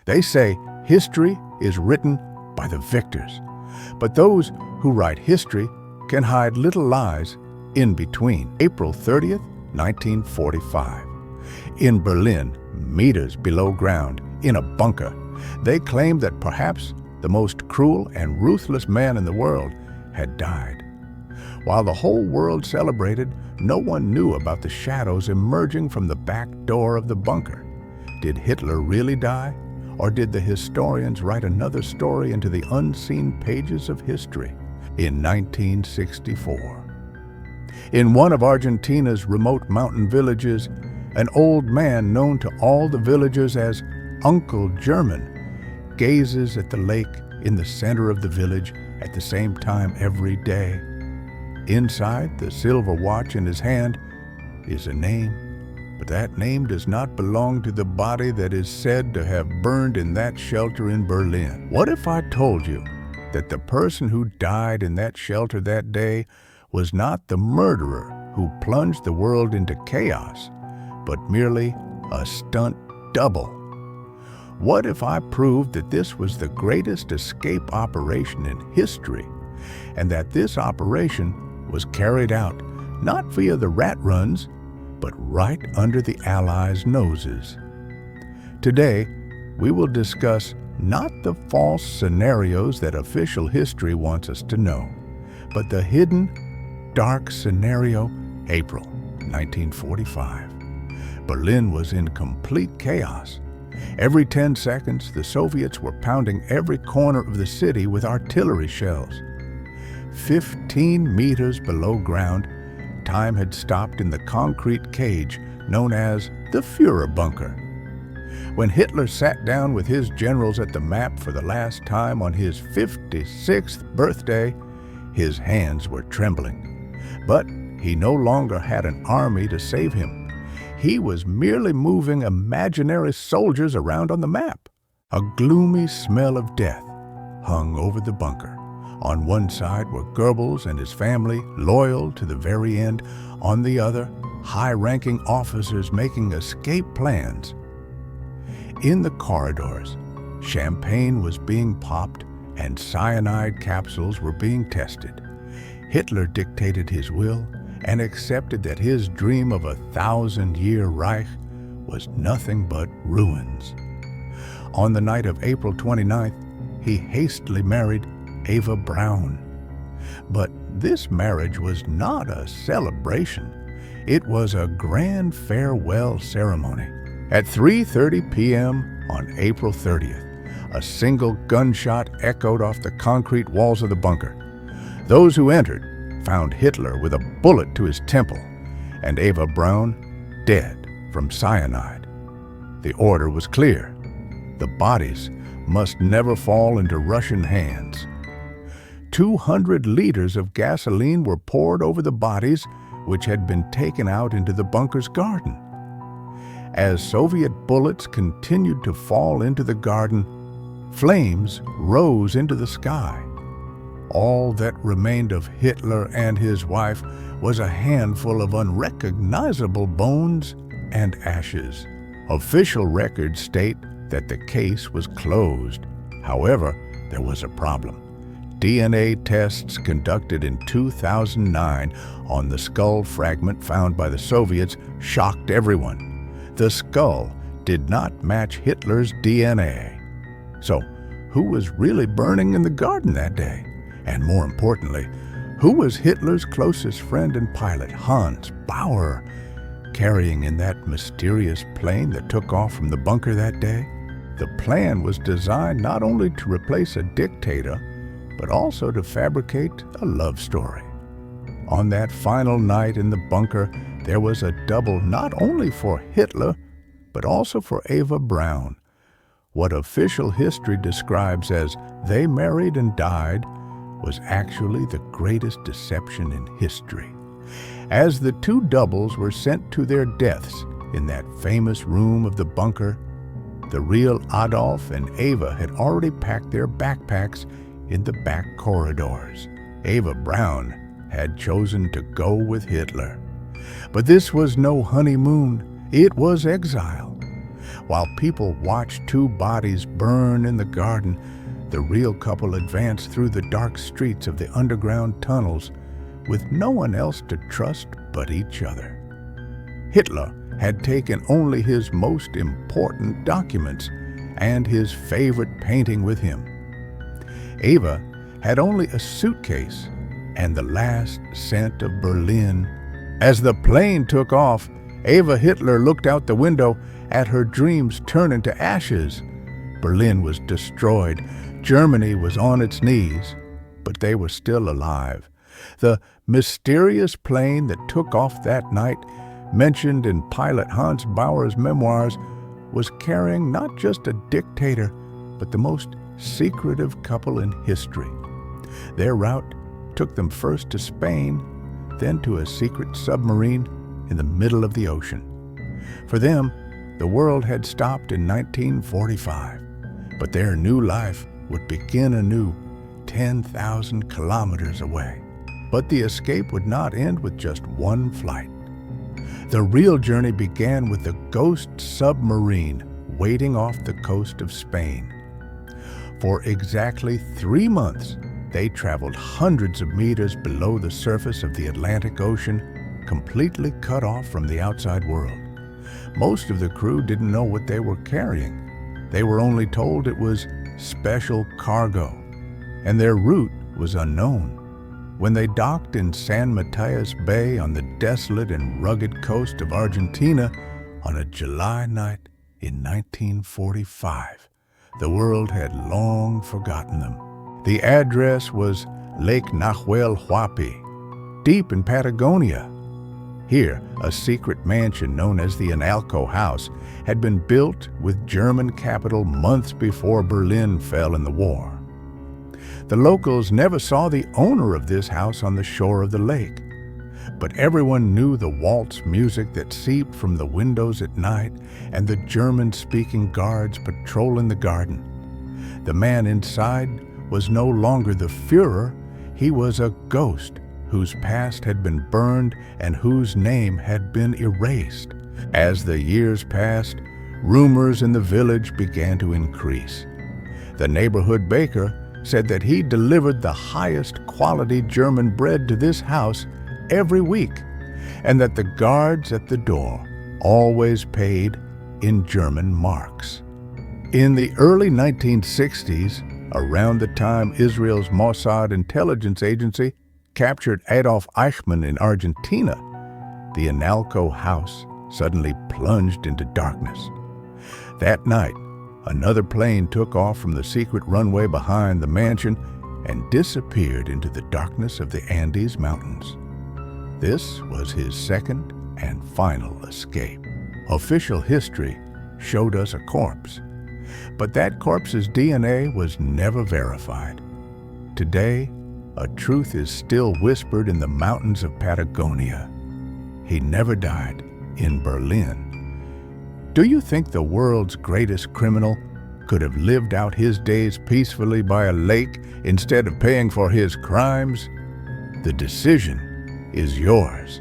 They say history is written by the victors, but those who write history can hide little lies in between. April 30th, 1945. In Berlin, meters below ground, in a bunker, they claimed that perhaps the most cruel and ruthless man in the world had died. While the whole world celebrated, no one knew about the shadows emerging from the back door of the bunker. Did Hitler really die? Or did the historians write another story into the unseen pages of history? In 1964. In one of Argentina's remote mountain villages, an old man known to all the villagers as Uncle German gazes at the lake in the center of the village at the same time every day. Inside the silver watch in his hand is a name, but that name does not belong to the body that is said to have burned in that shelter in Berlin. What if I told you that the person who died in that shelter that day was not the murderer who plunged the world into chaos, but merely a stunt double? What if I proved that this was the greatest escape operation in history, and that this operation was carried out not via the rat runs, but right under the Allies' noses? Today, we will discuss not the false scenarios that official history wants us to know, but the hidden, dark scenario. April 1945. Berlin was in complete chaos. Every 10 seconds, the Soviets were pounding every corner of the city with artillery shells. 15 meters below ground, time had stopped in the concrete cage known as the Führer bunker. When Hitler sat down with his generals at the map for the last time on his 56th birthday, his hands were trembling. But he no longer had an army to save him. He was merely moving imaginary soldiers around on the map. A gloomy smell of death hung over the bunker. On one side were Goebbels and his family, loyal to the very end. On the other, high-ranking officers making escape plans. In the corridors, champagne was being popped and cyanide capsules were being tested. Hitler dictated his will and accepted that his dream of a 1,000-year Reich was nothing but ruins. On the night of April 29th, he hastily married Eva Braun. But this marriage was not a celebration. It was a grand farewell ceremony. At 3:30 p.m. on April 30th, a single gunshot echoed off the concrete walls of the bunker. Those who entered found Hitler with a bullet to his temple and Eva Braun dead from cyanide. The order was clear. The bodies must never fall into Russian hands. 200 liters of gasoline were poured over the bodies, which had been taken out into the bunker's garden. As Soviet bullets continued to fall into the garden, flames rose into the sky. All that remained of Hitler and his wife was a handful of unrecognizable bones and ashes. Official records state that the case was closed. However, there was a problem. DNA tests conducted in 2009 on the skull fragment found by the Soviets shocked everyone. The skull did not match Hitler's DNA. So, who was really burning in the garden that day? And more importantly, who was Hitler's closest friend and pilot, Hans Bauer, carrying in that mysterious plane that took off from the bunker that day? The plan was designed not only to replace a dictator, but also to fabricate a love story. On that final night in the bunker, there was a double not only for Hitler, but also for Eva Braun. What official history describes as they married and died was actually the greatest deception in history. As the two doubles were sent to their deaths in that famous room of the bunker, the real Adolf and Eva had already packed their backpacks in the back corridors. Eva Braun had chosen to go with Hitler. But this was no honeymoon, it was exile. While people watched two bodies burn in the garden, the real couple advanced through the dark streets of the underground tunnels with no one else to trust but each other. Hitler had taken only his most important documents and his favorite painting with him. Eva had only a suitcase and the last scent of Berlin. As the plane took off, Eva Hitler looked out the window at her dreams turn into ashes. Berlin was destroyed. Germany was on its knees, but they were still alive. The mysterious plane that took off that night, mentioned in pilot Hans Bauer's memoirs, was carrying not just a dictator, but the most secretive couple in history. Their route took them first to Spain, then to a secret submarine in the middle of the ocean. For them, the world had stopped in 1945, but their new life would begin anew 10,000 kilometers away. But the escape would not end with just one flight. The real journey began with the ghost submarine waiting off the coast of Spain. For exactly 3 months, they traveled hundreds of meters below the surface of the Atlantic Ocean, completely cut off from the outside world. Most of the crew didn't know what they were carrying. They were only told it was special cargo, and their route was unknown. When they docked in San Mateus Bay on the desolate and rugged coast of Argentina on a July night in 1945, the world had long forgotten them. The address was Lake Nahuel Huapi, deep in Patagonia. Here, a secret mansion known as the Analco House had been built with German capital months before Berlin fell in the war. The locals never saw the owner of this house on the shore of the lake, but everyone knew the waltz music that seeped from the windows at night and the German-speaking guards patrolling the garden. The man inside was no longer the Führer, he was a ghost whose past had been burned and whose name had been erased. As the years passed, rumors in the village began to increase. The neighborhood baker said that he delivered the highest quality German bread to this house every week, and that the guards at the door always paid in German marks. In the early 1960s, around the time Israel's Mossad intelligence agency captured Adolf Eichmann in Argentina, the Analco house suddenly plunged into darkness. That night, another plane took off from the secret runway behind the mansion and disappeared into the darkness of the Andes Mountains. This was his second and final escape. Official history showed us a corpse, but that corpse's DNA was never verified. Today, a truth is still whispered in the mountains of Patagonia. He never died in Berlin. Do you think the world's greatest criminal could have lived out his days peacefully by a lake instead of paying for his crimes? The decision is yours.